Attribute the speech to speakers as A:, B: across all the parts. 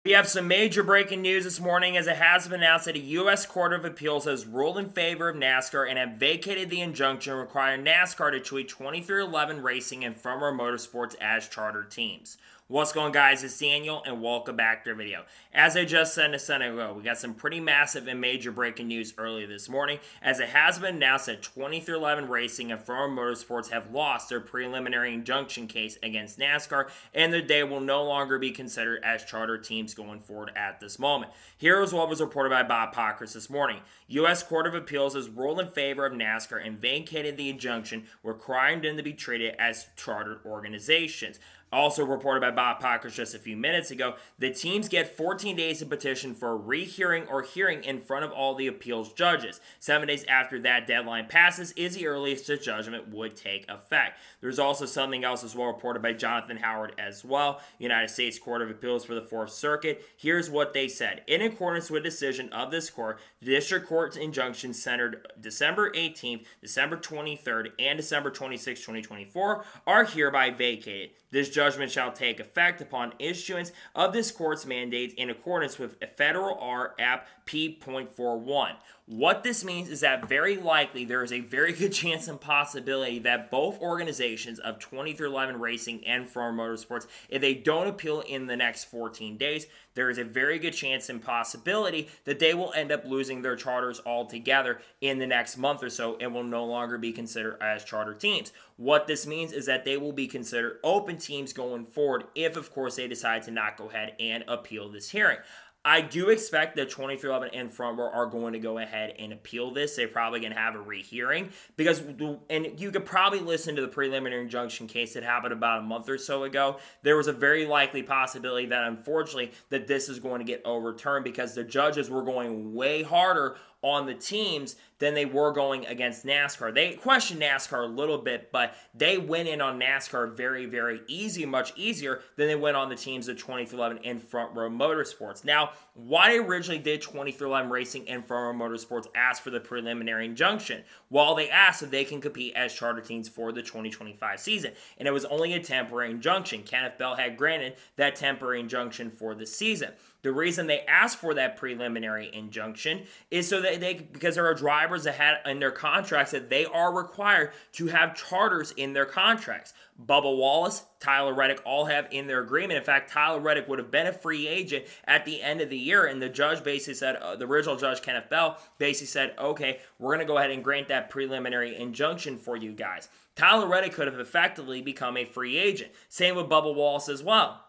A: We have some major breaking news this morning as it has been announced that a U.S. Court of Appeals has ruled in favor of NASCAR and have vacated the injunction requiring NASCAR to treat 2311 Racing and Firmware Motorsports as charter teams. What's going on, guys? It's Daniel and welcome back to our video. As I just said a second ago, we got some pretty massive and major breaking news earlier this morning as it has been announced that 2311 Racing and Firmware Motorsports have lost their preliminary injunction case against NASCAR and that they will no longer be considered as charter teams going forward at this moment. Here is what was reported by Bob Pockris this morning. U.S. Court of Appeals has ruled in favor of NASCAR and vacated the injunction requiring them to be treated as chartered organizations. Also reported by Bob Pockris just a few minutes ago, the teams get 14 days to petition for a rehearing or hearing in front of all the appeals judges. 7 days after that deadline passes is the earliest the judgment would take effect. There's also something else as well reported by Jonathan Howard as well, United States Court of Appeals for the Fourth Circuit. Here's what they said. In accordance with decision of this court, the district court's injunction centered December 18th, December 23rd, and December 26, 2024 are hereby vacated. This judgment shall take effect upon issuance of this court's mandates in accordance with Federal R. App P.41. What this means is that very likely there is a very good chance and possibility that both organizations of 2311 Racing and Firmware Motorsports, if they don't appeal in the next 14 days, there is a very good chance and possibility that they will end up losing their charters altogether in the next month or so and will no longer be considered as charter teams. What this means is that they will be considered open teams going forward if, of course, they decide to not go ahead and appeal this hearing. I do expect that 2311 and Firmware are going to go ahead and appeal this. They're probably going to have a rehearing because, and you could probably listen to the preliminary injunction case that happened about a month or so ago. There was a very likely possibility that, unfortunately, that this is going to get overturned because the judges were going way harder on the teams than they were going against NASCAR. They questioned NASCAR a little bit, but they went in on NASCAR very, very easy, much easier than they went on the teams of 2311 and Front Row Motorsports. Now, why originally did 2311 Racing and Front Row Motorsports ask for the preliminary injunction? Well, they asked if they can compete as charter teams for the 2025 season, and it was only a temporary injunction. Kenneth Bell had granted that temporary injunction for the season. The reason they asked for that preliminary injunction is so that because there are drivers that had in their contracts that they are required to have charters in their contracts. Bubba Wallace, Tyler Reddick all have in their agreement. In fact, Tyler Reddick would have been a free agent at the end of the year, and the judge basically said, the original judge, Kenneth Bell, basically said, okay, we're going to go ahead and grant that preliminary injunction for you guys. Tyler Reddick could have effectively become a free agent. Same with Bubba Wallace as well.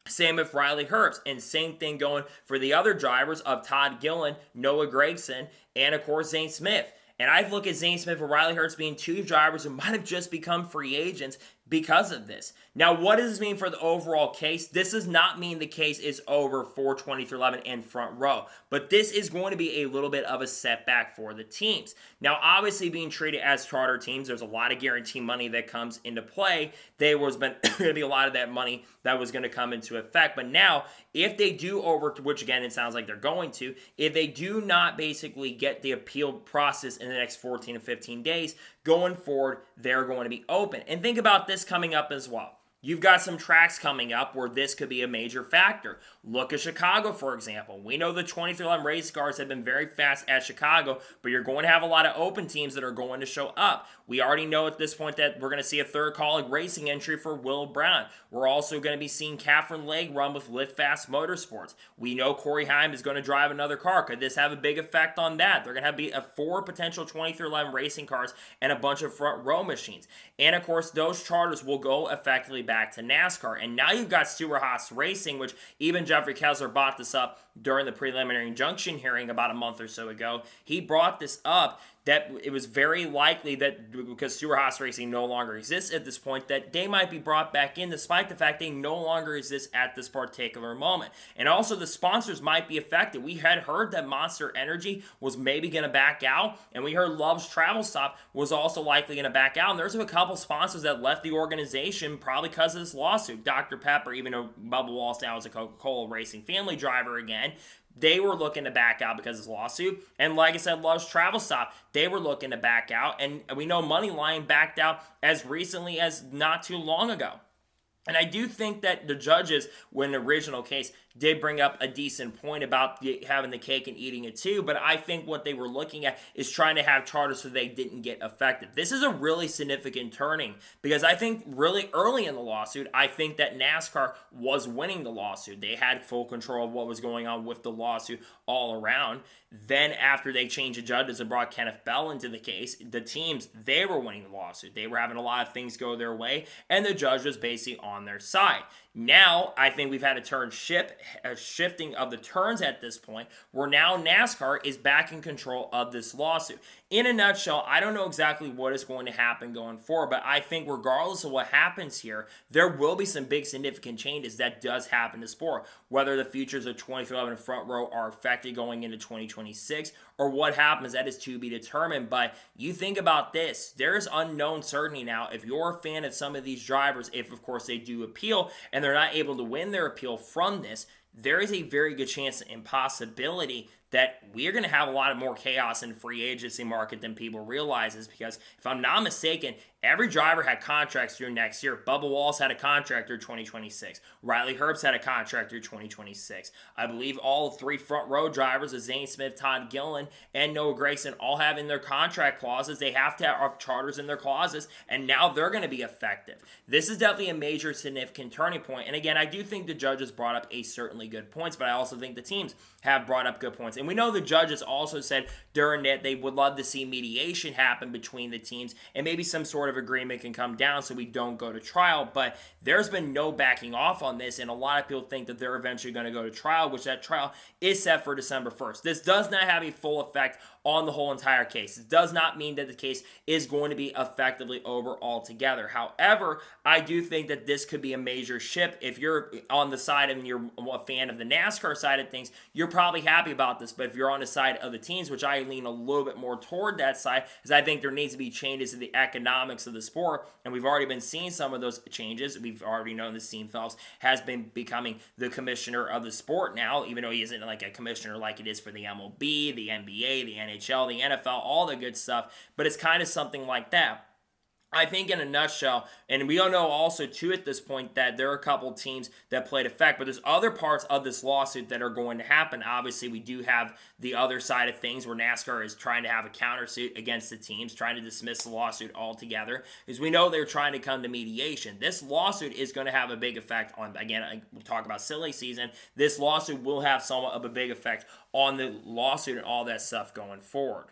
A: Same with Riley Herbst, and same thing going for the other drivers of Todd Gillen, Noah Gragson, and of course Zane Smith. And I look at Zane Smith and Riley Herbst being two drivers who might have just become free agents because of this. Now, what does this mean for the overall case? This does not mean the case is over for 2311 and Front Row, but this is going to be a little bit of a setback for the teams. Now, obviously being treated as charter teams, there's a lot of guarantee money that comes into play. There was going to be a lot of that money that was going to come into effect, but now, if they do which again, it sounds like they're going to, if they do not basically get the appeal process in the next 14 to 15 days, going forward, they're going to be open. And think about this coming up as well. You've got some tracks coming up where this could be a major factor. Look at Chicago, for example. We know the 2311 race cars have been very fast at Chicago, but you're going to have a lot of open teams that are going to show up. We already know at this point that we're going to see a third colleague racing entry for Will Brown. We're also going to be seeing Catherine Legge run with Live Fast Motorsports. We know Corey Heim is going to drive another car. Could this have a big effect on that? They're going to have 4 potential 2311 racing cars and a bunch of front row machines. And of course, those charters will go effectively back to NASCAR. And now you've got Stewart-Haas Racing, which even Jeffrey Kessler brought this up during the preliminary injunction hearing about a month or so ago. He brought this up that it was very likely that because Stewart-Haas Racing no longer exists at this point, that they might be brought back in despite the fact they no longer exist at this particular moment. And also the sponsors might be affected. We had heard that Monster Energy was maybe going to back out, and we heard Love's Travel Stop was also likely going to back out. And there's a couple sponsors that left the organization probably because of this lawsuit. Dr.Pepper, even though Bubba Wallace now is a Coca-Cola Racing family driver again, they were looking to back out because of this lawsuit. And like I said, Love's Travel Stop, they were looking to back out. And we know Moneyline backed out as recently as not too long ago. And I do think that the judges, when the original case, did bring up a decent point about having the cake and eating it too, but I think what they were looking at is trying to have charters so they didn't get affected. This is a really significant turning because I think really early in the lawsuit, I think that NASCAR was winning the lawsuit. They had full control of what was going on with the lawsuit all around. Then after they changed the judges and brought Kenneth Bell into the case, the teams, they were winning the lawsuit. They were having a lot of things go their way, and the judge was basically on their side. Now, I think we've had a shifting of the turns at this point, where now NASCAR is back in control of this lawsuit. In a nutshell, I don't know exactly what is going to happen going forward, but I think regardless of what happens here, there will be some big significant changes that does happen to sport. Whether the futures of 2011 front row are affected going into 2026, or what happens, that is to be determined. But you think about this, there's unknown certainty now. If you're a fan of some of these drivers, if of course they do appeal, and they're not able to win their appeal from this, there is a very good chance and possibility that we're going to have a lot of more chaos in the free agency market than people realizes, because if I'm not mistaken, every driver had contracts through next year. Bubba Wallace had a contract through 2026. Riley Herbst had a contract through 2026. I believe all three front row drivers, Zane Smith, Todd Gilliland, and Noah Gragson, all have in their contract clauses. They have to have charters in their clauses, and now they're going to be effective. This is definitely a major significant turning point. And again, I do think the judges brought up certainly good points, but I also think the teams have brought up good points. And we know the judges also said during that they would love to see mediation happen between the teams, and maybe some sort of agreement can come down so we don't go to trial. But there's been no backing off on this, and a lot of people think that they're eventually going to go to trial, which that trial is set for December 1st. This does not have a full effect on the whole entire case. It does not mean that the case is going to be effectively over altogether. However, I do think that this could be a major shift. If you're on the side and you're a fan of the NASCAR side of things, you're probably happy about this. But if you're on the side of the teams, which I lean a little bit more toward that side, because I think there needs to be changes in the economics of the sport, and we've already been seeing some of those changes. We've already known that Steve Phelps has been becoming the commissioner of the sport now, even though he isn't like a commissioner like it is for the MLB, the NBA, the NHL, the NFL, all the good stuff, but it's kind of something like that. I think in a nutshell, and we don't know also too at this point that there are a couple teams that played effect, but there's other parts of this lawsuit that are going to happen. Obviously, we do have the other side of things where NASCAR is trying to have a countersuit against the teams, trying to dismiss the lawsuit altogether, because we know they're trying to come to mediation. This lawsuit is going to have a big effect on, again, we'll talk about silly season. This lawsuit will have somewhat of a big effect on the lawsuit and all that stuff going forward.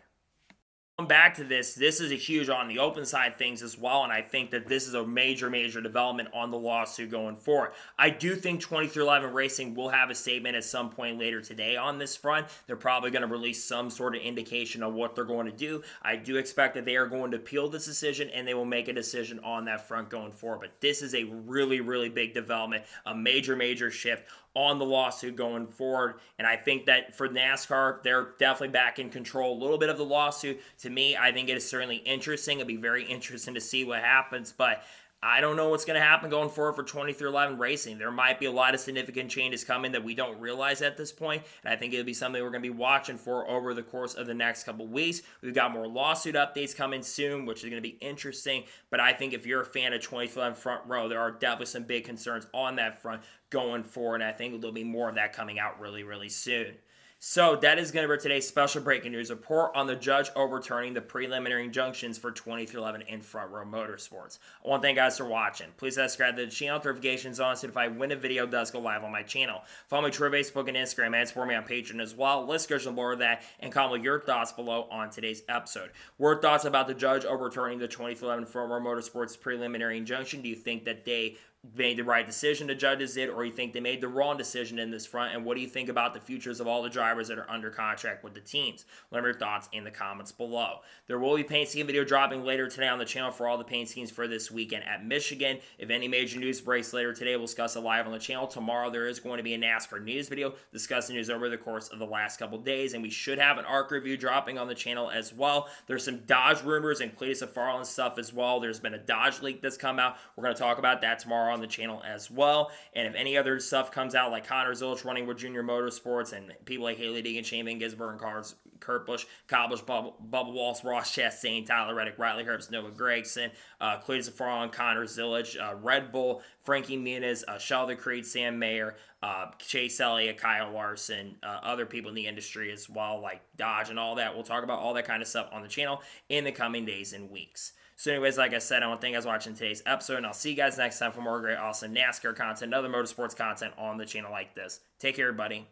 A: Back to this is a huge on the open side things as well, and I think that this is a major development on the lawsuit going forward. I do think 2311 Racing will have a statement at some point later today on this front. They're probably going to release some sort of indication of what they're going to do. I do expect that they are going to appeal this decision, and they will make a decision on that front going forward. But this is a really big development, a major shift on the lawsuit going forward. And I think that for NASCAR, they're definitely back in control a little bit of the lawsuit. To me, I think it is certainly interesting. It'll be very interesting to see what happens, but I don't know what's going to happen going forward for 2311 Racing. There might be a lot of significant changes coming that we don't realize at this point, and I think it'll be something we're going to be watching for over the course of the next couple weeks. We've got more lawsuit updates coming soon, which is going to be interesting, but I think if you're a fan of 2311 front row, there are definitely some big concerns on that front going forward, and I think there'll be more of that coming out really soon. So that is going to be today's special breaking news report on the judge overturning the preliminary injunctions for 2311 in Front Row Motorsports. I want to thank you guys for watching. Please subscribe to the channel, notifications on, so if I win a video does go live on my channel. Follow me through Facebook and Instagram, and support me on Patreon as well. Let's go to more of that and comment your thoughts below on today's episode. What thoughts about the judge overturning the 2311 Front Row Motorsports preliminary injunction? Do you think that they made the right decision, the judges did, or you think they made the wrong decision in this front? And what do you think about the futures of all the drivers that are under contract with the teams? Let me know your thoughts in the comments below. There will be paint scheme video dropping later today on the channel for all the paint schemes for this weekend at Michigan. If any major news breaks later today, we'll discuss it live on the channel. Tomorrow there is going to be a NASCAR news video discussing news over the course of the last couple days, and we should have an ARC review dropping on the channel as well. There's some Dodge rumors and Cletus Farland stuff as well. There's been a Dodge leak that's come out. We're going to talk about that tomorrow on the channel as well. And if any other stuff comes out, like Connor Zilch running with Junior Motorsports and people like Haley Deegan, Shane Van Gisbergen, Kurt Busch, Kyle Busch, Bubba Wallace, Ross Chastain, Tyler Reddick, Riley Herbst, Noah Gragson, Cletus Farland, Connor Zilch, Red Bull, Frankie Muniz, Sheldon Creed, Sam Mayer, Chase Elliott, Kyle Larson, other people in the industry as well, like Dodge and all that. We'll talk about all that kind of stuff on the channel in the coming days and weeks. So anyways, like I said, I want to thank you guys for watching today's episode, and I'll see you guys next time for more great, awesome NASCAR content, other motorsports content on the channel like this. Take care, everybody.